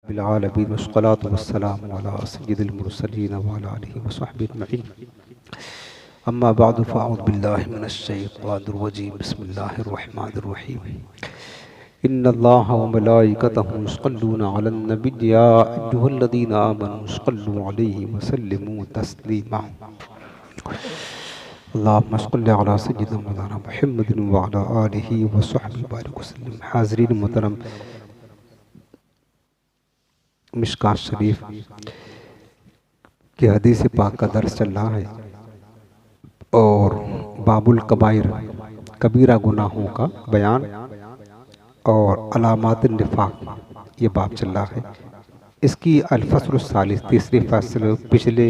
बिलालमीन वस्सलातु वस्सलामु अला सय्यिदिल मुरसलीन व अला आलिहि व सहबिहि अजमईन। अम्मा बअदु फ़अऊज़ु बिल्लाहि मिनश शैतानिर रजीम। बिस्मिल्लाहिर रहमानिर रहीम। इन्नल्लाहा व मलाइकतहु युसल्लूना अलन नबी या अय्युहल्लज़ीना आमनू सल्लु अलैहि व सल्लिमू तस्लीमा। अल्लाहुम्मा सल्लि अला सय्यिदिना मौलाना मुहम्मदिन व अला आलिहि व सहबिहि बारिक वसल्लम। हाज़रीन मोहतरम, मिशकात शरीफ की हदीस पाक का दर्स चल रहा है और बाबुल कबाइर कबीरा गुनाहों का बयान और अलामात निफाक ये बाब चल रहा है। इसकी अल-फ़स्ल सालिस तीसरी फसल पिछले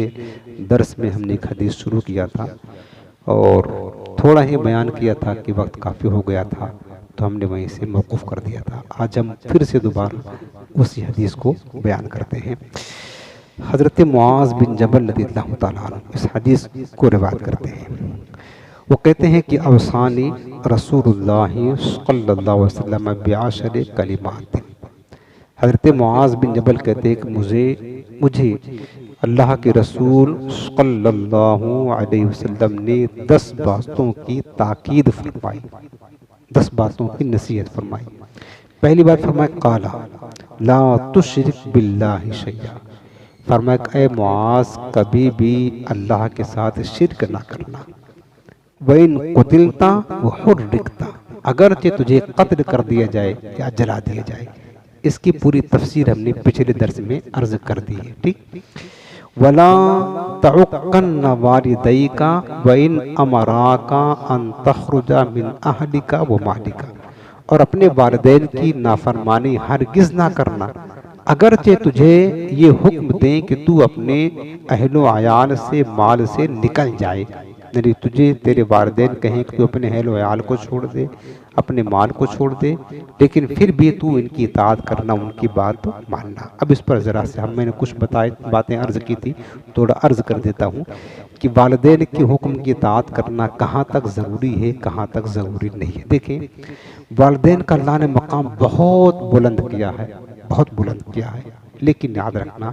दर्स में हमने एक हदीस शुरू किया था और थोड़ा ही बयान किया था कि वक्त काफ़ी हो गया था तो हमने वहीं से मौक़ूफ़ कर दिया था। आज हम फिर से दोबारा उसी हदीस को बयान करते हैं। हज़रत मुआज़ बिन जबल रज़ियल्लाहु ताला अन्हु इस हदीस को रिवायत करते हैं। वो कहते हैं कि अवसानी रसूलुल्लाह सल्लल्लाहु अलैहि वसल्लम बिअशरि कलिमात। हज़रत मुआज़ बिन जबल कहते हैं कि मुझे अल्लाह के रसूल सल्लल्लाहु अलैहि वसल्लम ने 10 बातों की ताकीद फरमाई, 10 बातों की नसीहत फरमाई। पहली बात फरमाया काला ला तुश्रिक बिल्लाहि शैया। फरमाया ऐ मुआज़ कभी भी अल्लाह के साथ शिर्क ना करना। वइन कुतिलता व हुर्रिकता, अगरचे तुझे कत्ल कर दिया जाए या जला दिया जाए। इसकी पूरी तफसीर हमने पिछले दर्स में अर्ज कर दी है। ठीक। वला तउक्कन्न वालिदैका वइन अमराका अन तखरुजा मिन अहलिका व मालिका, और अपने वालिदैन की नाफरमानी हरगिज़ ना करना अगरचे तुझे ये हुक्म दें कि तू अपने अहलो आयाल से माल से निकल जाए। यदि तुझे तेरे वालिदैन कहें कि तू अपने अहलो आयाल को छोड़ दे, अपने माल को छोड़ दे, लेकिन फिर भी तू इनकी इताअत करना, उनकी बात मानना। अब इस पर ज़रा से मैंने कुछ बातें अर्ज़ की थी, थोड़ा अर्ज़ कर देता हूँ कि वालिदैन के हुक्म की इताअत करना कहाँ तक ज़रूरी है, कहाँ तक ज़रूरी नहीं है। देखें, वालिदैन का अल्लाह ने मकाम बहुत बुलंद किया है, बहुत बुलंद किया है, लेकिन याद रखना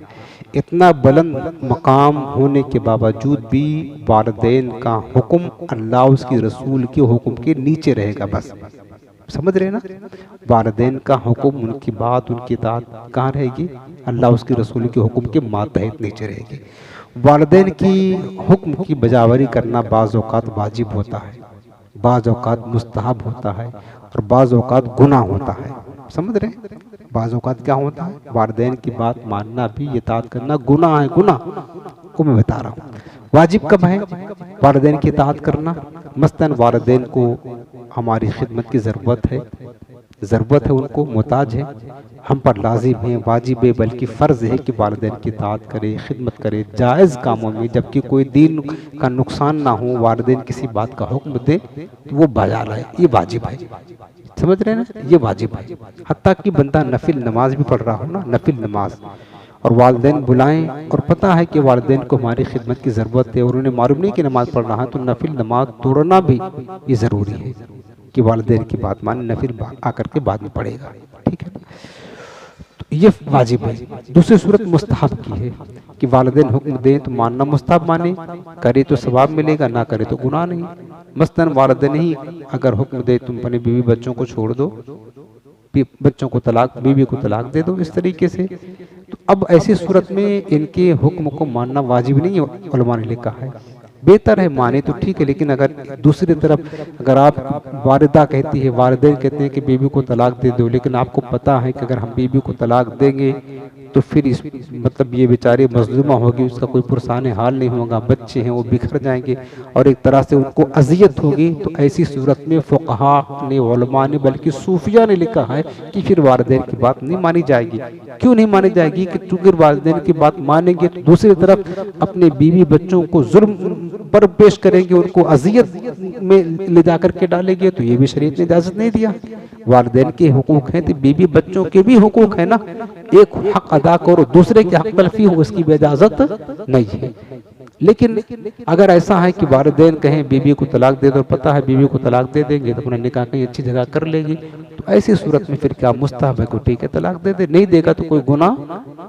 इतना बुलंद मकाम होने के बावजूद भी वालिदैन का हुक्म अल्लाह उसके रसूल के हुक्म के नीचे रहेगा। बस समझ रहे ना, वालिदैन का हुक्म, उनकी बात, उनकी इताअत कहाँ रहेगी? अल्लाह उसके रसूल के हुक्म के मातहत नीचे रहेगी। वालिदैन की हुक्म की बजावरी करना बाज़ औक़ात वाजिब होता है, बाज़ औक़ात मुस्तहब होता है और बाज़ औक़ात गुनाह होता है। समझ रहे हैं? बाज़ औक़ात क्या होता है? वालिदैन की बात मानना भी, इताअत करना गुनाह है, गुनाह को मैं बता रहा हूँ। वाजिब कब है वालिदैन की इताअत करना? मसलन वालिदैन को हमारी खिदमत की ज़रूरत है, उनको मोहताज है, हम पर लाजिम है, वाजिब है, बल्कि फ़र्ज़ है कि वालिदैन की इताअत करे, खिदमत करे जायज़ कामों में, जबकि कोई दीन का नुकसान ना हो, वालिदैन किसी बात का हुक्म दे तो वो बजा लाए, ये वाजिब है। समझ रहे हैं ना, ये वाजिब है। हत्ता कि बंदा नफिल नमाज भी पढ़ रहा हो ना, नफिल नमाज, और वालिदैन बुलाएं और पता है कि वालिदैन को हमारी खिदमत की ज़रूरत है और उन्हें मालूम नहीं कि नमाज़ पढ़ रहा है, तो नफिल नमाज तोड़ना भी ये ज़रूरी है कि वालिदैन की बात माने, नफिल आकर के बाद में पढ़ेगा। ठीक है, तो ये वाजिब है। दूसरी सूरत मुस्तहब की है कि वालिदैन हुक्म दें तो मानना मुस्तहब माने, करे तो सवाब मिलेगा, ना करे तो गुनाह नहीं। मसलन वालिदैन ही अगर हुक्म दे तुम अपने बीवी बच्चों को छोड़ दो, बच्चों को तलाक, बीवी को तलाक दे दो, इस तरीके से, तो अब ऐसी सूरत में इनके हुक्म को मानना वाजिब नहीं है, उलमा ने लिखा है। बेहतर है माने तो ठीक है, लेकिन अगर दूसरी तरफ अगर आप वालिदा कहती है, वालिदैन कहते हैं कि बीवी को तलाक दे दो, लेकिन आपको पता है कि अगर हम बीवी को तलाक देंगे तो फिर इस मतलब ये बेचारी मजलूमा होगी, उसका कोई पुरसाने हाल नहीं होगा, बच्चे हैं वो बिखर जाएंगे और एक तरह से उनको अजियत होगी। तो ऐसी सूरत में फुक़हा ने, उलमा ने, बल्कि सूफिया ने लिखा है कि फिर वालिदैन की बात नहीं मानी जाएगी। क्यों नहीं मानी जाएगी? कि चूंकि वालिदैन की बात मानेंगे तो दूसरी तरफ अपने बीवी बच्चों को जुर्म पर पेश करेंगे, उनको अजियत में ले जाकर के डालेंगे, तो ये भी शरीयत ने इजाज़त नहीं दिया। वालिदैन के हुकूक हैं तो बीवी बच्चों के भी हुकूक है ना। एक हक अदा करो, दूसरे के हक तलफी हो, उसकी इजाजत नहीं है। लेकिन अगर ऐसा है कि वालिदैन कहें बीवी को तलाक दे दो, पता है बीवी को तलाक दे देंगे तो अपना निकाह कहीं अच्छी जगह कर लेगी, तो ऐसी सूरत में फिर क्या मुस्तहब है को ठीक है तलाक दे दे, नहीं देगा तो कोई गुनाह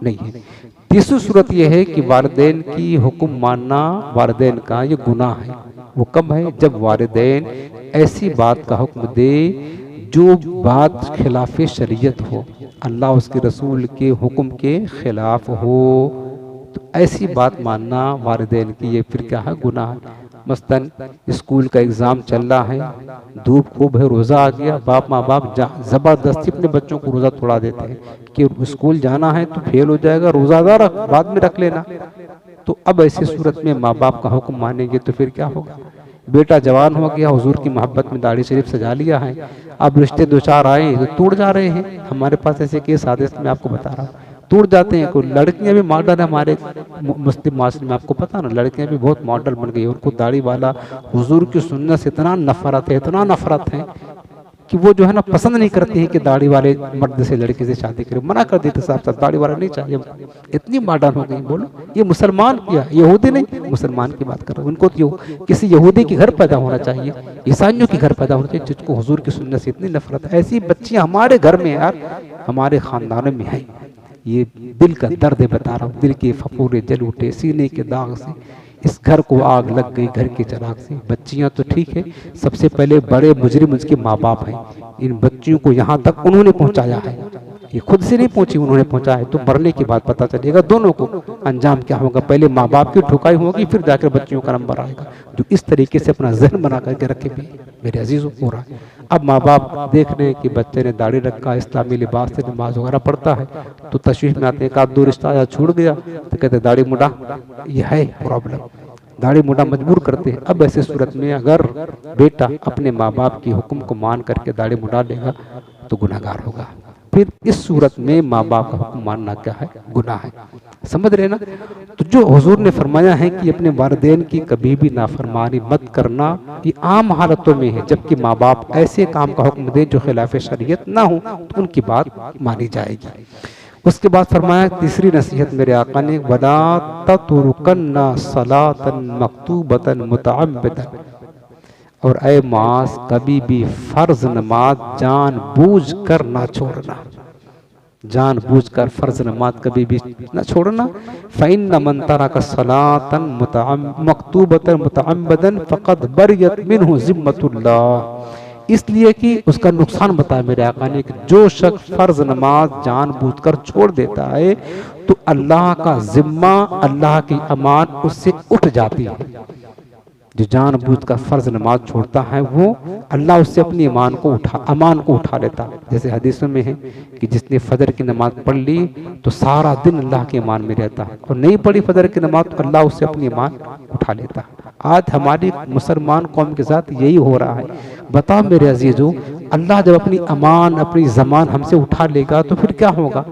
नहीं है। तीसरी सूरत यह है कि वालिदैन की हुक्म मानना वालिदैन का ये गुनाह है। वो कब है? जब वालिदैन ऐसी बात का हुक्म दे जो बात खिलाफ शरीयत हो, अल्लाह उसके रसूल के हुक्म के खिलाफ हो, तो ऐसी बात मानना वालिदैन की ये फिर क्या है? गुनाह है। मसलन स्कूल का एग्ज़ाम चल रहा है, धूप खूब है, रोज़ा आ गया, माँ बाप ज़बरदस्ती अपने बच्चों को रोज़ा तोड़ा देते हैं कि स्कूल जाना है तो फेल हो जाएगा, रोज़ादार बाद में रख लेना। तो अब ऐसी सूरत में माँ बाप का हुक्म मानेंगे तो फिर क्या होगा? बेटा जवान हो गया, हुजूर की मोहब्बत में दाढ़ी शरीफ सजा लिया है, अब रिश्ते दो चार आए तो टूट जा रहे हैं। हमारे पास ऐसे केस आदेश में आपको बता रहा हूँ, टूट जाते हैं। कोई लड़कियां भी मॉडल है हमारे मुस्लिम माशरे में, आपको पता ना, लड़कियां भी बहुत मॉडल बन गई, उनको दाढ़ी वाला हुजूर की सुन्नत से इतना नफरत है, इतना नफरत है कि वो जो है ना पसंद नहीं करती है कि दाढ़ी वाले मर्द से लड़के से शादी करे, मना कर देते साहब साहब दाढ़ी वाला नहीं चाहिए। इतनी मॉडर्न हो गई। बोलो ये मुसलमान किया, यहूदी नहीं, मुसलमान की बात कर रहे हैं। उनको तो किसी यहूदी के घर पैदा होना चाहिए, ईसाइयों के घर पैदा होना चाहिए जिसको हुजूर की सुन्नत से इतनी नफरत है। ऐसी बच्चियां हमारे घर में यार, हमारे खानदानों में है। ये दिल का दर्द है, बता रहा हूँ, दिल के फफूरे जल उठे सीने के दाग से, इस घर को आग लग गई घर के चिराग से। बच्चियां तो ठीक है, सबसे पहले बड़े मुजरिम उसके माँ बाप हैं। इन बच्चियों को यहाँ तक उन्होंने पहुँचाया है, ये खुद से नहीं पहुंची, उन्होंने पहुंचाया है। तो मरने के बाद पता चलेगा दोनों को अंजाम क्या होगा। पहले माँ बाप की ठुकाई होगी, फिर जाकर बच्चियों का नंबर आएगा। जो इस तरीके से अपना जहन बना करके रखे भी मेरे अजीजों हो रहा है। अब माँ बाप देख रहे हैं कि बच्चे ने दाढ़ी रखा, इस्लामी लिबास से नमाज वगैरह पढ़ता है, तो तशवीश में आते हैं, एक आध दो रिश्ता या छूट गया तो कहते दाढ़ी मुड़ा, ये है प्रॉब्लम, दाढ़ी मुड़ा मजबूर करते हैं। अब ऐसे सूरत में अगर बेटा अपने माँ बाप की हुक्म को मान करके दाढ़ी मुड़ा लेगा तो गुनाहगार होगा। फिर इस सूरत में माँ बाप का हुक्म मानना क्या है? गुनाह है। समझ रहे ना? तो जो हुजूर ने फरमाया है कि अपने वालिदैन की कभी भी नाफरमानी मत करना, ये आम हालतों में है। जबकि माँ बाप ऐसे काम का हुक्म दे जो खिलाफ शरीयत ना हो तो उनकी बात मानी जाएगी। उसके बाद फरमाया तीसरी नसीहत मेरे आका ने, वला ततरुकन्ना सलातन मक्तूबतन मुतअम्मिदन, और ऐ मास कभी भी फर्ज नमाज जानबूझ कर ना छोड़ना, जानबूझकर फर्ज नमाज कभी भी न छोड़ना। फ़इन्न मन तरक सलातन मक्तूबतन मुतअम्मिदन फ़क़द बरियत मिन्हु ज़िम्मतुल्लाह, इसलिए कि उसका नुकसान बताया मेरे आका ने कि जो शख्स फर्ज नमाज जानबूझकर छोड़ देता है तो अल्लाह का जिम्मा, अल्लाह की अमान उससे उठ जाती है। जो जानबूझकर फर्ज नमाज छोड़ता है वो अल्लाह उससे अपनी अमान को उठा लेता है। जैसे हदीसों में है कि जिसने फजर की नमाज पढ़ ली तो सारा दिन अल्लाह की अमान में रहता है, और नहीं पढ़ी फजर की नमाज तो अल्लाह उससे अपनी अमान उठा लेता है। आज हमारी मुसलमान कौम के साथ यही हो रहा है। बताओ मेरे अजीजों, अल्लाह जब अपनी अमान अपनी जमान हमसे उठा लेगा तो फिर क्या होगा?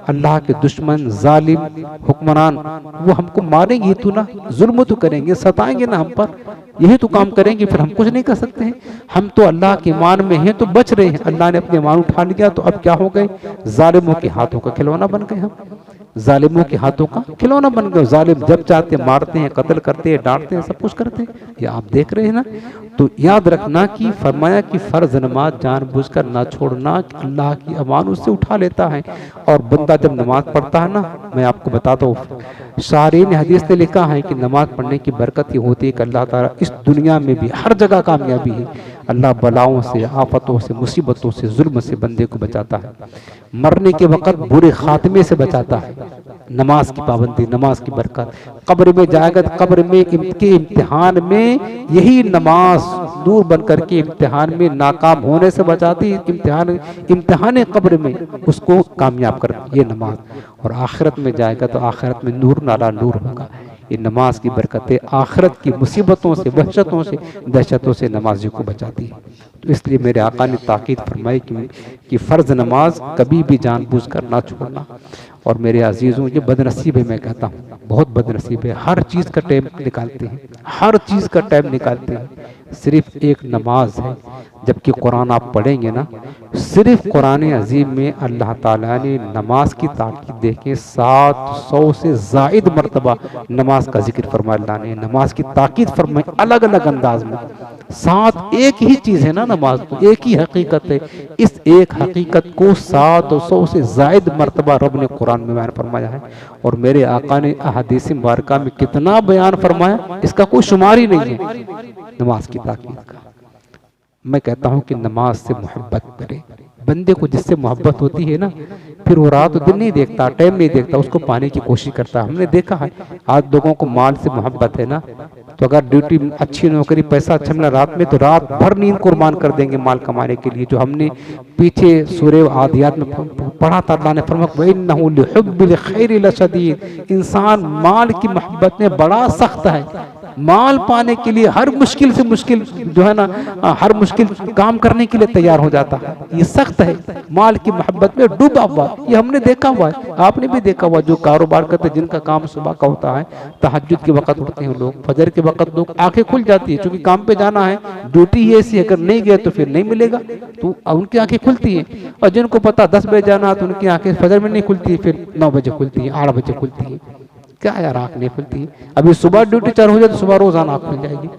अल्लाह के दुश्मन जालिम हुक्मरान वो हमको मारेंगे तो ना, जुल्म तो करेंगे, सताएंगे ना हम पर, यही तो काम करेंगे, फिर हम कुछ नहीं कर सकते हैं। हम तो अल्लाह के ईमान में हैं तो बच रहे हैं, अल्लाह ने अपने ईमान उठा लिया तो अब क्या हो गए? जालिमों के हाथों का खिलौना बन गए हम, जालिमों के हाथों का खिलौना बन गए। जालिम जब चाहते मारते हैं, कत्ल करते हैं, डांटते हैं, सब कुछ करते हैं, ये आप देख रहे हैं ना। तो याद रखना कि फरमाया कि फर्ज नमाज जानबूझकर ना छोड़ना, अल्लाह की अमान उससे उठा लेता है। और बंदा जब नमाज पढ़ता है ना, मैं आपको बताता हूँ, शारीन हदीस ने लिखा है कि नमाज पढ़ने की बरकत ये होती है कि अल्लाह ताला इस दुनिया में भी हर जगह कामयाबी है, अल्लाह बलाओं से, आफतों से, मुसीबतों से, जुल्म से बंदे को बचाता है, मरने के वक्त बुरे खात्मे से बचाता है। नमाज की पाबंदी, नमाज की बरकत, कब्र में जाएगा तो कब्र में के इम्तिहान में यही नमाज नूर बन करके इम्तिहान में नाकाम होने से बचाती, इम्तिहान कब्र में उसको कामयाब करती ये नमाज। और आखिरत में जाएगा तो आखिरत में नूर नाला नूर होगा। ये नमाज की बरकतें आखिरत की मुसीबतों से, वहशतों से, दहशतों से नमाजी को बचाती है। तो इसलिए मेरे आका ने ताकीद फरमाई कि फ़र्ज नमाज कभी भी जानबूझकर ना छोड़ना। और मेरे अजीज़ों, ये बदनसीब है, मैं कहता हूँ बहुत बदनसीब है। हर चीज़ का टाइम निकालते हैं, हर चीज़ का टाइम निकालते हैं, सिर्फ एक नमाज है। जबकि कुरान आप पढ़ेंगे ना, सिर्फ कुरान अजीम में अल्लाह ताला ने नमाज की ताकीद देखें 700 से ज़ायद मरतबा नमाज का जिक्र फरमाया। अल्लाह ने नमाज की ताकीद फरमाई अलग अलग अंदाज में। साथ एक ही चीज़ है ना नमाज, तो एक ही हकीकत है। इस एक हकीकत को 700 से ज़ायद मरतबा रब ने कुरान में बयान फरमाया है। और मेरे आका ने अहादीस मुबारका में कितना बयान फरमाया, इसका कोई शुमार ही नहीं है नमाज की ताकीद का। मैं कहता हूँ कि नमाज से मोहब्बत करे। बंदे को जिससे मोहब्बत होती है ना, फिर वो रात दिन नहीं देखता, टाइम नहीं देखता, उसको पाने की कोशिश करता है। हमने देखा है आज लोगों को माल से मोहब्बत है ना, तो अगर ड्यूटी अच्छी नौकरी पैसा अच्छा मिला रात में, तो रात भर नींद कुर्बान कर देंगे माल कमाने के लिए। जो हमने पीछे सूरह आदियात में पढ़ा था, अल्लाह ने फरमाया वइन्नहु लिहुब्बिल खैरि लशदीद, इंसान माल की मोहब्बत में बड़ा सख्त है। माल पाने के लिए हर मुश्किल से मुश्किल जो है ना, हर मुश्किल काम करने के लिए तैयार हो जाता है। ये सख्त है, माल की मोहब्बत में डूबा हुआ। ये हमने देखा हुआ है, आपने भी देखा हुआ। जो कारोबार करते, जिनका काम सुबह का होता है, तहज्जुद के वक्त उठते हैं लोग, फजर के वक्त लोग, आंखें खुल जाती है क्योंकि काम पे जाना है, ड्यूटी ही ऐसी, अगर नहीं गए तो फिर नहीं मिलेगा, तो उनकी आंखें खुलती हैं। और जिनको पता 10 बजे जाना है, तो उनकी आंखें फजर में नहीं खुलती, फिर 9 बजे खुलती है, 8 बजे खुलती है। क्या यार, आँख नहीं खुलती है। अभी सुबह ड्यूटी चालू हो जाए तो सुबह रोजाना आँख खुल जाएगी।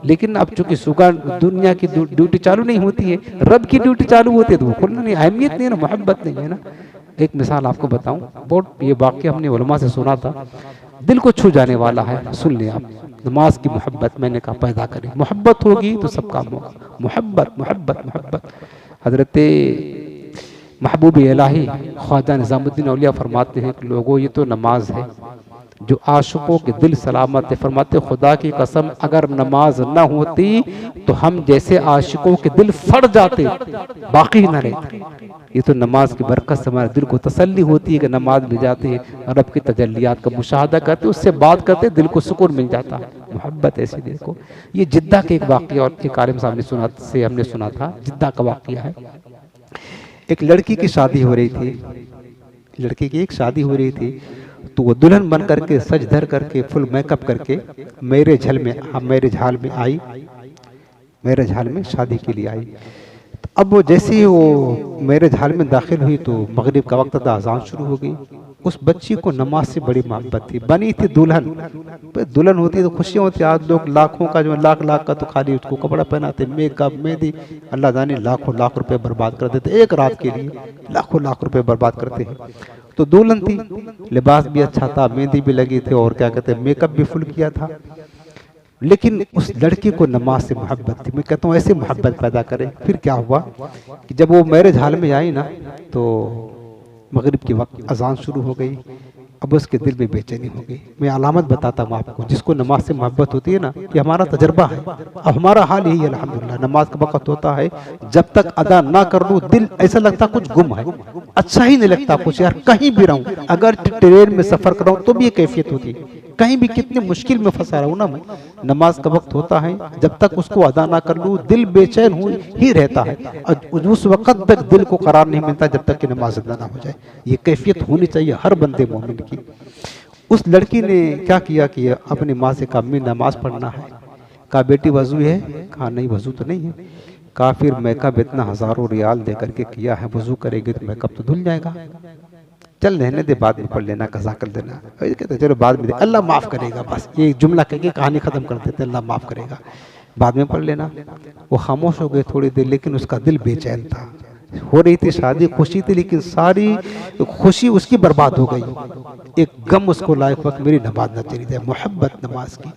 लेकिन अब चूंकि सुबह दुनिया की ड्यूटी चालू नहीं होती है, रब की ड्यूटी चालू होती है, तो वो खुलना नहीं, अहमियत नहीं है ना, मोहब्बत नहीं है ना। एक मिसाल आपको बताऊं, बहुत ये वाक्य हमने उलमा से सुना था, दिल को छू जाने वाला है, सुन लिया आप। नमाज की मोहब्बत मैंने कहा पैदा करें, मोहब्बत होगी तो सब काम होगा। मोहब्बत मोहब्बत मोहब्बत। हजरत महबूब इलाही ख्वाजा निज़ामुद्दीन औलिया फरमाते हैं कि लोगों, ये तो नमाज है जो आशिकों के दिल सलामत है। फरमाते खुदा की कसम, अगर नमाज न होती तो हम जैसे आशिकों के दिल फट जाते, बाकी न रहते। ये तो नमाज की बरकत से हमारे दिल को तसल्ली होती है कि नमाज में जाते हैं, रब की तजल्लियात का मुशाहदा करते, उससे बात करते, दिल को सुकून मिल जाता है। मोहब्बत ऐसी दिल को। ये जिद्दा के एक वाक़या और एक आलिम साहब ने हमने सुना था, जिद्दा का वाक़या है। एक लड़की की शादी हो रही थी, लड़की की एक शादी हो रही थी, तो वो दुल्हन बन करके सज धर करके फुल मेकअप करके मैरिज हॉल में आई, मैरिज हॉल में शादी के लिए आई। तो अब वो जैसे ही वो मैरिज हॉल में दाखिल हुई तो मगरिब का वक्त था, अजान शुरू हो गई। उस बच्ची को नमाज से बड़ी मोहब्बत थी, बनी थी दुल्हन। दुल्हन होती तो खुशियाँ होती, आज लोग लाखों का जो लाख का तो खाली उसको कपड़ा पहनाते, मेकअप मेहंदी, अल्लाह जाने लाखों लाख रुपए बर्बाद कर देते एक रात के लिए, लाखों लाख रुपए बर्बाद करते हैं। तो दुल्हन थी, लिबास भी अच्छा था, मेहंदी भी लगी थी, और क्या कहते हैं मेकअप भी फुल किया था। लेकिन उस लड़की को नमाज से मोहब्बत थी। मैं कहता हूँ ऐसे मोहब्बत पैदा करें। फिर क्या हुआ कि जब वो मैरिज हॉल में आई ना, तो मगरिब के वक्त अजान शुरू हो गई। अब उसके दिल में बेचैनी हो गई। मैं अलामत बताता हूँ आपको, जिसको नमाज से मोहब्बत होती है ना, ये हमारा तजर्बा है। अब हमारा हाल यही है अल्हम्दुलिल्लाह, नमाज का वक्त होता है, जब तक अदा ना कर लूँ दिल ऐसा लगता कुछ गुम है, अच्छा ही नहीं लगता कुछ। यार कहीं भी रहूँ, अगर ट्रेन में सफर कर रहा हूँ तो भी ये कैफियत होती है, कहीं भी कितनी मुश्किल में फंसा रहा हूँ ना मैं, नमाज का वक्त होता है, जब तक उसको अदा ना कर लूँ दिल बेचैन ही रहता है। और उस वक्त तक दिल को करार नहीं मिलता जब तक कि नमाज अदा ना हो जाए। ये कैफियत होनी चाहिए हर बंदे मोमिन की। उस लड़की ने क्या किया कि अपनी माँ से कहा, मैं नमाज पढ़ना है। कहा बेटी वजू है? कहा नहीं वजू तो नहीं है। कहा फिर मेकअप इतना हजारों रियाल दे करके किया है, वजू करेगी तो मेकअप तो धुल जाएगा, चल रहने दे, बाद में पढ़ लेना, कज़ा कर देना। कहते चलो बाद में, अल्लाह माफ़ करेगा, बस ये जुमला कह के कहानी ख़त्म कर देते, अल्लाह माफ़ करेगा, बाद में पढ़ लेना। वो खामोश हो गए थोड़ी देर, लेकिन उसका दिल बेचैन था। हो रही थी शादी, खुशी थी, लेकिन सारी खुशी उसकी बर्बाद हो गई। एक गम उसको लायक वक्त मेरी नमाज न चली जाए, मोहब्बत नमाज की।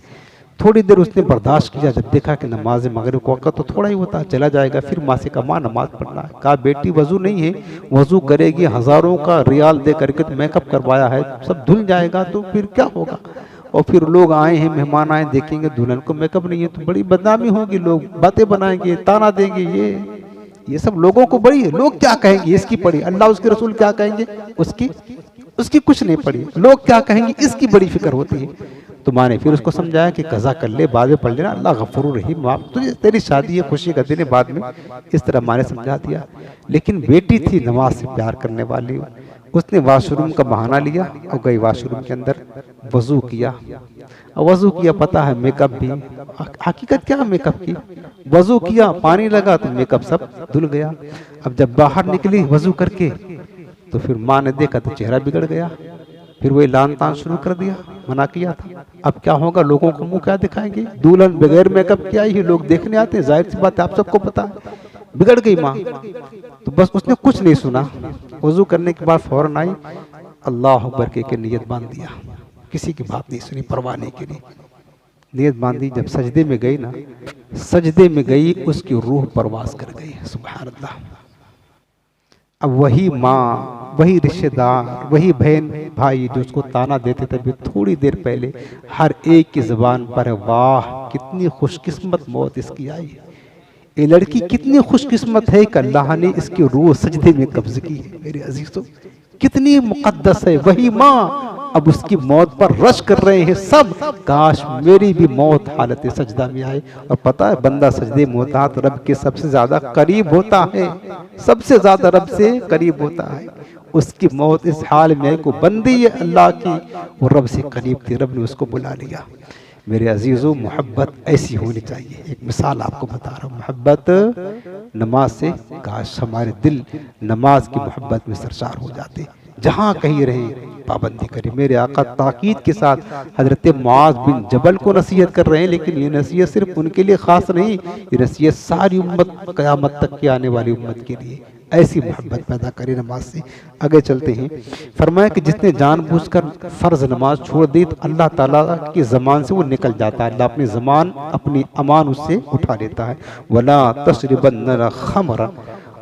थोड़ी देर उसने बर्दाश्त किया, जब देखा कि नमाज मगरिब को वक्त तो थोड़ा ही होता, चला जाएगा। फिर माँ से कहा, माँ नमाज पढ़ना है। कहा बेटी वजू नहीं है, वजू करेगी, हजारों का रियाल दे करके तो मेकअप करवाया है, सब धुल जाएगा तो फिर क्या होगा। और फिर लोग आए हैं, मेहमान आए, देखेंगे दुल्हन को मेकअप नहीं है तो बड़ी बदनामी होगी, लोग बातें बनाएंगे, ताना देंगे, ये सब लोगों को बड़ी है। लोग क्या कहेंगे इसकी पड़ी, अल्लाह उसके रसूल क्या कहेंगे उसकी कुछ नहीं पड़ी, लोग क्या कहेंगे इसकी बड़ी फिक्र होती है। तो माँ ने फिर उसको समझाया कि कज़ा कर ले, बाद में पढ़ लेना, अल्लाह गफूर रहीम, तुझे तेरी शादी है, खुशी का दिन है, बाद में। इस तरह माँ ने समझा दिया। लेकिन बेटी थी नमाज से प्यार करने वाली, उसने वॉशरूम का बहाना लिया और गई वॉशरूम के अंदर, वजू किया। और वजू किया, पता है मेकअप भी, हकीकत क्या है मेकअप की, वजू किया, पानी लगा तो मेकअप सब धुल गया। अब जब बाहर निकली वजू करके तो फिर माँ ने देखा तो चेहरा बिगड़ गया। फिर वही लान तान शुरू कर दिया, मना किया था। अब क्या होगा, लोगों को मुंह क्या दिखाएंगे, दुल्हन बगैर मेकअप किया ही लोग देखने आते हैं, जाहिर सी बात है, आप सबको पता है। बिगड़ गई माँ, तो बस उसने कुछ नहीं सुना। वजू करने के बाद फौरन आई, अल्लाह अकबर के नियत बांध दिया, किसी की बात नहीं सुनी, परवाह नहीं करी, नियत बांधी। जब सजदे में गई ना, सजदे में गई, उसकी रूह परवास कर गई। सुभान अल्लाह। अब वही माँ, वही रिश्तेदार, वही बहन भाई जो उसको ताना देते थे, थोड़ी देर पहले हर एक की जुबान पर वाह कितनी खुशकिस्मत मौत इसकी आई, ये लड़की कितनी खुशकिस्मत है कि अल्लाह ने इसकी रूह सजदे में कब्ज की है। मेरे अजीजों, कितनी मुकद्दस है वही माँ। अब उसकी मौत पर रश कर रहे हैं सब, काश मेरी भी मौत हालत सजदा में आए। और पता है, बंदा सजदे में होता है तो रब के सबसे ज्यादा करीब होता है, सबसे ज्यादा रब से करीब होता है। उसकी मौत इस हाल में को बंदी है अल्लाह की, वो रब से करीब थी, रब ने उसको बुला लिया। मेरे अजीजों, मोहब्बत ऐसी होनी चाहिए। एक मिसाल आपको बता रहा हूँ, मोहब्बत नमाज से, काश हमारे दिल नमाज की मोहब्बत में सरशार हो जाते, जहाँ कहीं रहे पाबंदी करें। मेरे आका ताकीद के साथ हजरत मुआज बिन जबल को नसीहत कर रहे हैं, लेकिन ये नसीहत सिर्फ उनके लिए खास नहीं, ये नसीहत सारी उम्मत, क़यामत तक की आने वाली उम्मत के लिए। ऐसी मोहब्बत पैदा करें नमाज से। आगे चलते हैं, फरमाया कि जिसने जानबूझकर फर्ज नमाज छोड़ दी तो अल्लाह ताला की ज़मान से वो निकल जाता है, अल्लाह अपनी ज़मान, अपनी अमान उससे उठा लेता है। वला तशरिबन्न खमरा,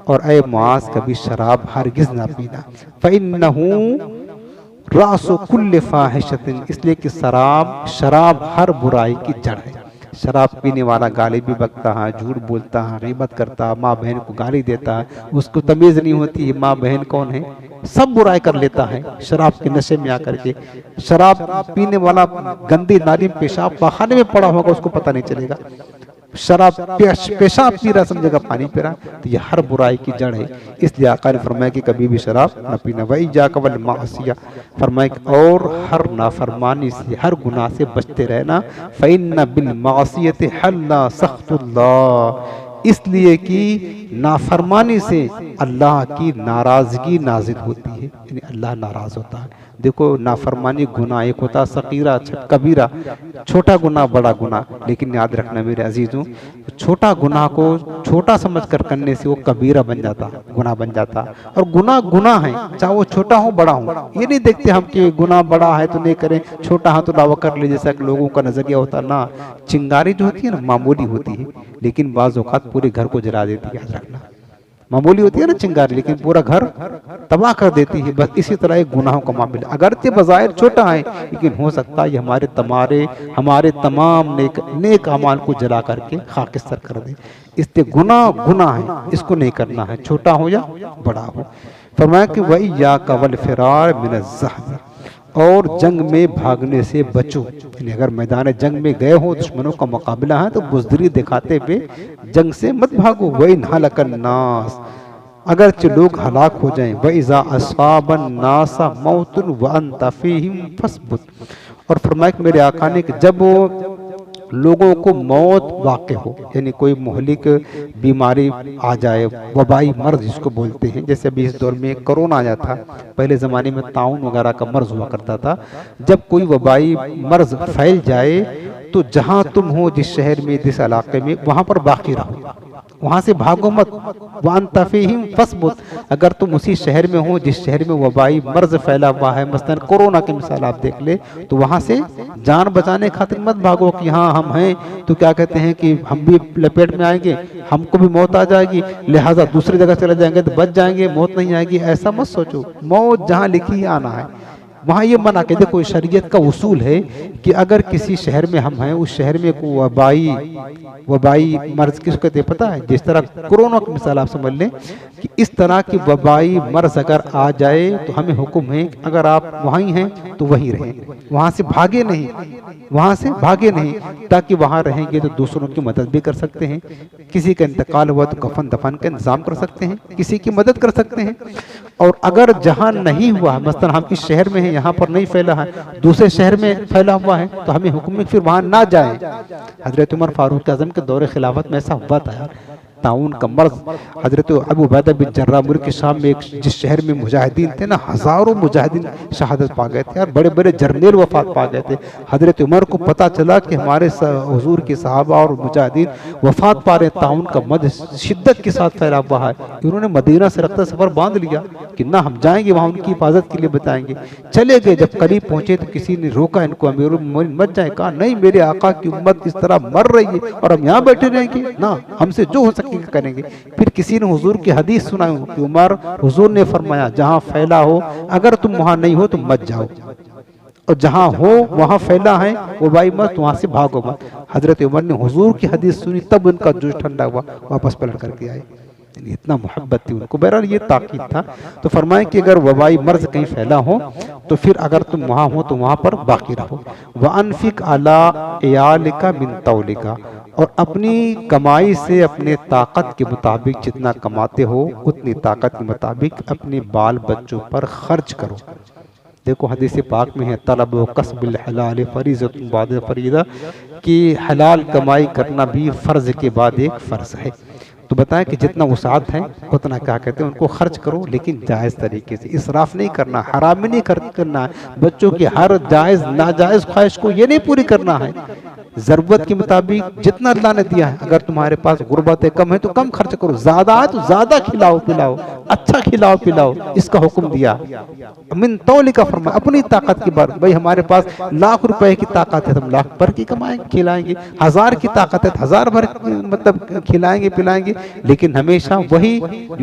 और ए मुआज कभी शराब हरगिज ना पीना, फ़इन्नहु रासु कुल्ल फाहिशतिन, इसलिए कि शराब हर बुराई की जड़ है। शराब पीने वाला गाली भी बकता है, झूठ बोलता है, गीबत करता है, माँ बहन को गाली देता है, उसको तमीज़ नहीं होती है माँ बहन कौन है, सब बुराई कर लेता है शराब के नशे में आकर के। शराब पीने वाला गंदी नाली में पेशाब बहाने में पड़ा होगा, उसको पता नहीं चलेगा। शराब पेशाब पी रहा समझेगा पानी पी रहा, तो ये हर बुराई की जड़ है। इसलिए आका ने फरमाया कि कभी भी शराब न पीना। वही जाकवल मासिया, फरमाया और हर नाफरमानी से, हर गुनाह से बचते रहना। फ़इन्न बिल मासियति हल्ला सख्तुल्लाह, इसलिए कि नाफरमानी से अल्लाह की नाराजगी नाजिल होती है, यानी अल्लाह नाराज होता है। देखो, नाफरमानी गुनाह एक होता सकीरा, कबीरा, छोटा गुनाह, बड़ा गुनाह। लेकिन याद रखना मेरे अजीजों, छोटा गुनाह को छोटा समझकर करने से वो कबीरा बन जाता, गुनाह बन जाता। और गुनाह गुनाह है, चाहे वो छोटा हो बड़ा हो। ये नहीं देखते हम कि गुनाह बड़ा है तो नहीं करें, छोटा है तो दावा कर ले, जैसा कि लोगों का नजरिया होता ना। चिंगारी जो होती है ना, मामूली होती है, लेकिन बाज़ औक़ात पूरे घर को जला देती है। याद रखना, मामूली होती है ना चिंगारी, लेकिन पूरा घर तबाह कर देती है। बस इसी तरह एक गुनाहों का मामला, अगरचे बज़ाहिर छोटा है, लेकिन हो सकता है ये हमारे तमाम नेक अमाल को जला करके खाकिस्तर कर दे। इसलिए गुनाह गुनाह है, इसको नहीं करना है, छोटा हो या बड़ा हो। फरमाया कि वही या कवल फिरार मिन ज़हब, और जंग में भागने से बचो। यानी अगर मैदान जंग में गए हो, दुश्मनों का मुकाबला है, तो बुज़दिली दिखाते हुए जंग से मत भागो। वही नहलकन नास, अगरचे लोग हलाक हो जाएं। व इज़ा अस्वाबन नासा मौतुन व अंत फीहिम फस्बुत, और फरमाया कि मेरे आका ने कि जब लोगों को मौत वाक़े हो, यानी कोई मुहलिक बीमारी आ जाए, वबाई मर्ज जिसको बोलते हैं, जैसे अभी इस दौर में कोरोना आया था, पहले ज़माने में ताउन वगैरह का मर्ज हुआ करता था। जब कोई वबाई मर्ज फैल जाए तो जहाँ तुम हो, जिस शहर में, जिस इलाके में, वहाँ पर बाकी रहो, वहाँ से भागो मत। वान तफीहिम फस्बुत, अगर तुम उसी शहर में हो जिस शहर में वबाई मर्ज फैला हुआ है, मसलन कोरोना की मिसाल आप देख ले, तो वहाँ से जान बचाने खातिर मत भागो कि हाँ हम हैं तो क्या कहते हैं कि हम भी लपेट में आएंगे, हमको भी मौत आ जाएगी, लिहाजा दूसरी जगह चले जाएंगे तो बच जाएंगे, मौत नहीं आएगी। ऐसा मत सोचो, मौत जहाँ लिखी है आना है, वहाँ ये मना के। देखो, शरीयत का उसूल है कि अगर किसी शहर में हम हैं, उस शहर में को वबाई मर्ज किसको कहते हैं पता है? जिस तरह कोरोना की मिसाल आप समझ लें कि इस तरह की वबाई मर्ज अगर आ जाए तो हमें हुक्म है कि अगर आप वहीं हैं तो वहीं रहें, वहाँ से भागे नहीं, वहाँ से भागे नहीं, ताकि वहाँ रहेंगे तो दूसरों की मदद भी कर सकते हैं। किसी का इंतकाल हुआ तो कफन दफन का इंतजाम कर सकते हैं, किसी की मदद कर सकते हैं। और अगर जहाँ नहीं हुआ, मसलन हम इस शहर में हैं, यहाँ पर नहीं फैला है, दूसरे शहर में फैला हुआ है, तो हमें हुक्म है फिर वहाँ ना जाएं। हजरत उमर फारूक आजम के दौरे खिलाफत में ऐसा हुआ था यार, ताउन का मर्ज। हजरत अबू उबैदा बिन जर्राह मुल्क के शाम में एक जिस शहर में मुजाहिदीन थे ना, हजारों मुजाहिदीन शहादत पा गए थे यार, बड़े बड़े जर्नेल वफात पा गए थे। हजरत उमर को पता चला कि हमारे हुजूर के सहाबा और मुजाहिदीन वफात पा रहे, ताउन का मर्ज शिद्दत के साथ फैला हुआ है। उन्होंने मदीना से रखता सफर बांध लिया कि ना हम जाएंगे वहाँ उनकी हिफाजत के लिए बताएंगे। चले गए, जब करीब पहुंचे तो किसी ने रोका इनको, अमीरुल मोमिनीन मत जाए। कहा नहीं, मेरे आका की उम्मत इस तरह मर रही है और हम यहाँ बैठे रहेंगे ना, हमसे जो हो सके करेंगे। फिर किसी ने हुजूर की हदीस सुनाई कि उमर, हुजूर ने फरमाया जहां फैला हो अगर तुम वहां नहीं हो तो मत जाओ, और जहां हो वहां फैला है वो भाई मत, वहां से भागो मत। हजरत उमर ने हुजूर की हदीस सुनी, तब उनका जोश ठंडा हुआ, वापस पलट करके आए। इतना मोहब्बत थी उनको। बहरहाल ये ताकीद था। तो फरमाएं कि अगर वबाई मर्ज कहीं फैला हो तो फिर अगर तुम वहां हो तो वहां पर बाकी रहो। व अनफिक अला इयालिका मिन तौलिका, और अपनी कमाई से अपने ताकत के मुताबिक जितना कमाते हो उतनी ताकत के मुताबिक अपने बाल बच्चों पर खर्च करो। देखो हदीस पाक में है तलब व कसबिल हलाल फरीज़तुन बाद फरीदा, कि हलाल कमाई करना भी फ़र्ज के बाद एक फ़र्ज है। तो बताएं कि जितना वसात है उतना क्या कहते हैं उनको खर्च करो, लेकिन जायज़ तरीके से, इसराफ नहीं करना, हराम में नहीं करना है। बच्चों की हर जायज़ नाजायज़ ख्वाहिश को ये नहीं पूरी करना है, ज़रूरत के मुताबिक जितना अल्लाह ने दिया है। अगर तुम्हारे पास गुर्बत कम है तो कम खर्च करो, ज़्यादा है तो ज़्यादा खिलाओ पिलाओ, अच्छा खिलाओ पिलाओ, इसका हुक्म दिया। मिन तौलिका फरमाया, अपनी ताकत की बात। भाई हमारे पास लाख रुपए की ताकत है तो हम लाख भर की कमाएंगे खिलाएंगे, 1000 की ताकत है तो 1000 भर मतलब खिलाएंगे पिलाएंगे, लेकिन हमेशा वही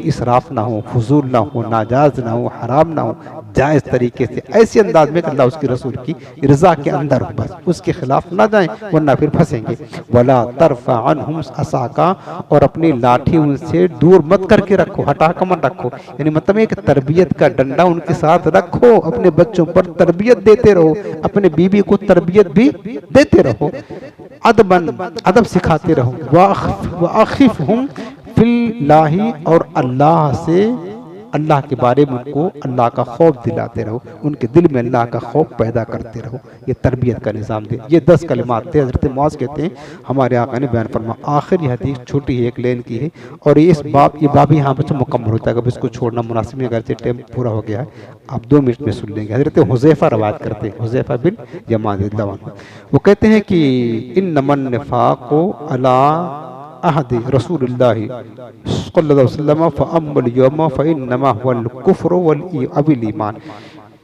इसराफ ना हो, फजूल ना हो, नाजायज ना हो, हराम ना हो, जायज़ तरीके से, ऐसे अंदाज में अल्लाह उसके रसूल की रज़ा के अंदर हो, बस उसके खिलाफ ना जाएं वरना फिर फंसेंगे। वला तरफ़ा अन्हुम असाका, और अपनी लाठी उनसे दूर मत करके रखो, हटा कर मत रखो। यानी मतलब एक तरबियत का डंडा उनके साथ रखो, अपने बच्चों पर तरबियत देते रहो, अपने बीबी को तरबियत भी देते रहो, अदब सिखाते रहो। वाखिफहुम फिल्लाही, और अल्लाह से, अल्लाह के बारे में उनको अल्लाह का खौफ दिलाते रहो, उनके दिल में अल्लाह का खौफ पैदा करते रहो। ये तरबियत का निज़ाम दे। ये 10 कलिमात थे। हज़रत मुआज़ कहते हैं हमारे आका ने बयान फरमा। आखिर ये हदीस छोटी है, एक लेन की है, और ये बाब यहाँ पर मुकम्मल होता है। अगर इसको छोड़ना मुनासिब नहीं, अगर से टाइम पूरा हो गया है, आप 2 मिनट में सुन लेंगे। हज़रत हुज़ैफ़ा रवायत करते हैं, हुज़ैफ़ा बिन यमान रज़ियल्लाहु अन्हु, वो कहते हैं कि इन्नमन निफ़ाक़ु अला अहद रसूलुल्लाहि सल्लल्लाहु अलैहि वसल्लम फअम्मल यौम फइन्नमा हुवल कुफ्र वल अबिल ईमान।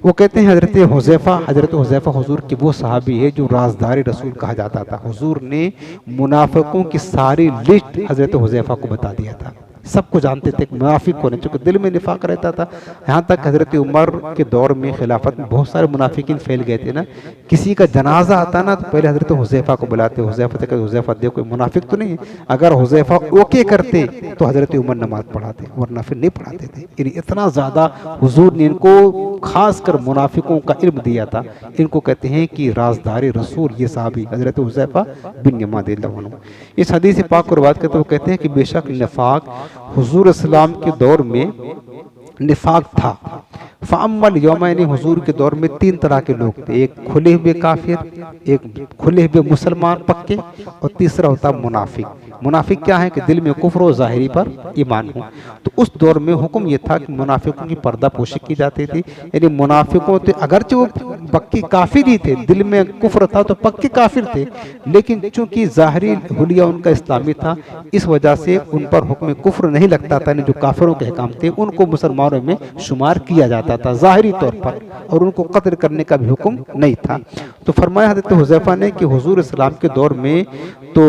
वो कहते हैं हज़रत हुज़ैफ़ा हुजूर के वो सहाबी है जो राज़दार रसूल कहा जाता था। हुजूर ने मुनाफिकों की सारी लिस्ट हज़रत हुज़ैफ़ा को बता दिया था, सबको जानते थे मुनाफिक होने, चूँकि दिल में निफाक रहता था। यहाँ तक हज़रत उमर के दौर में खिलाफत में बहुत सारे मुनाफिकीन फैल गए थे ना। किसी का जनाजा आता ना तो पहले हज़रत हुज़ैफ़ा को बुलाते, हुज़ैफ़ा से कहते हुज़ैफ़ा देखो कोई मुनाफिक तो नहीं है। अगर हुज़ैफ़ा ओके करते तो हज़रत उमर नमाज पढ़ाते, वरना फिर नहीं पढ़ाते थे। यानी इतना ज़्यादा हुजूर ने इनको खास कर मुनाफिकों का इल्म दिया था। इनको कहते हैं कि राज़दार रसूल ये साहबी हज़रत हुज़ैफ़ा बिन यमान रज़ियल्लाहु अन्हु। इस हदीस पाक को रिवायत करते हुए कहते हैं कि बेशक निफाक हुजूर इस्लाम के दौर में निफाक था। फ़अम्मल यौम, यानी हुजूर के दौर में 3 तरह के लोग थे, एक खुले हुए काफिर, एक खुले हुए मुसलमान पक्के, और तीसरा होता मुनाफिक। मुनाफिक क्या है कि दिल में कुफ्र और ज़ाहिरी पर ईमान हो। तो उस दौर में हुक्म ये था कि मुनाफिकों की पर्दा पोशी की जाती थी। यानी मुनाफिकों थे, अगरचे वो पक्के काफिर ही थे, दिल में कुफ्र था तो पक्के काफिर थे, लेकिन चूंकि ज़ाहिरी हुलिया उनका इस्लामी था, इस वजह से उन पर हुक्म कुफ्र नहीं लगता था। जो काफिरों के अहकाम थे उनको मुसलमानों में शुमार किया जाता था ज़ाहिरी तौर पर, और उनको कत्ल करने का भी हुक्म नहीं था। तो फरमाया हज़रत हुज़ैफ़ा ने कि हुजूर इस्लाम के दौर में तो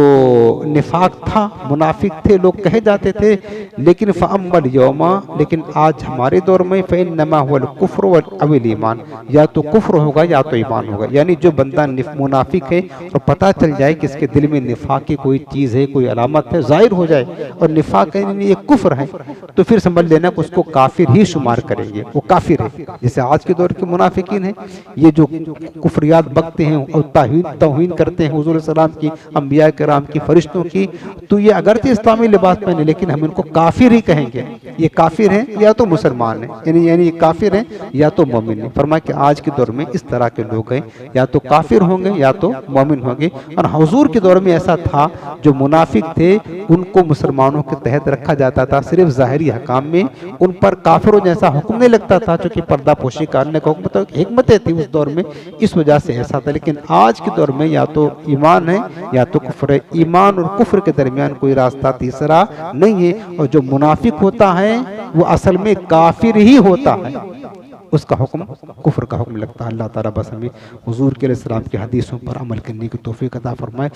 निफाक था, मुनाफिक थे, लोग कहे जाते थे, लेकिन फ़अम्मल यौमा, लेकिन आज हमारे दौर में फ़इन्नमा हुवल कुफ्र वल अबिल ईमान, या तो कुफ्र होगा या तो ईमान होगा। यानी जो बंदा मुनाफिक है और पता चल जाए कि इसके दिल में निफाक की कोई चीज़ है, कोई अलामत है, जाहिर हो जाए और निफाक ये कुफ्र है, तो फिर समझ लेना कि उसको काफिर ही शुमार करेंगे, वो काफिर है। जैसे आज के दौर के मुनाफिकीन हैं, ये जो कुफ्रियात बकते हैं और तौहीन करते हैं हुजूर सल्लल्लाहु अलैहि वसल्लम की, अंबिया किराम की, फरिश्तों की, तो ये अगरचे इस्लामी लिबास पहने लेकिन हम इनको काफिर ही कहेंगे, ये काफिर हैं या तो मुसलमान हैं, यानी ये काफिर हैं या तो मोमिन हैं। फरमाया कि आज के दौर में इस तरह के लोग हैं, या तो काफिर होंगे या तो मोमिन होंगे। और हुजूर के दौर में ऐसा था, जो मुनाफिक थे उनको मुसलमानों के तहत रखा जाता था, सिर्फ ज़ाहिरी हकाम में उन पर काफिरों जैसा हुक्म नहीं लगता था, क्योंकि पर्दा पोशी करने का हुक्म, तो हिकमतें थी उस दौर में, इस वजह से ऐसा था। लेकिन आज के दौर में या तो ईमान है या तो कुफ्र है, ईमान और कुफ्र के दरमियान कोई रास्ता तीसरा नहीं है। और जो मुनाफिक होता है वो असल में काफिर ही होता है, उसका हुक्म कुफ्र का हुक्म लगता है। अल्लाह ताला बस हमें हुजूर के अलैहिस्सलाम की हदीसों पर अमल करने की तौफीक अता फरमाए।